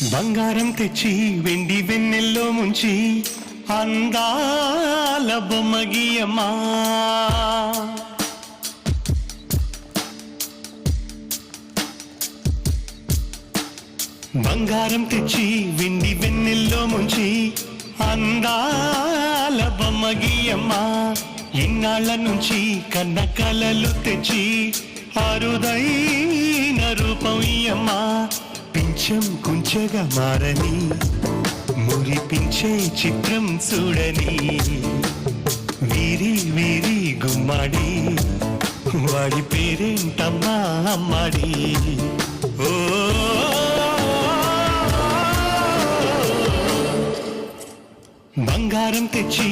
బంగారం తెచ్చి వెండి వెన్నెల్లో ముంచి అందాల బొమ్మగియమ్మా బంగారం తెచ్చి వెండి వెన్నెల్లో ముంచి అందాల బొమ్మగియమ్మా ఇన్నాళ్ళ నుంచి కన్న కలలు తెచ్చి అరుదైన రూపం ఇయ్యమ్మా పింఛం కుంచెగా మారని మురిపించే చిత్రం చూడని వీరి వీరి గుమ్మాడి వాడి పేరేంటమ్మా అమ్మాడి ఓ బంగారం తెచ్చి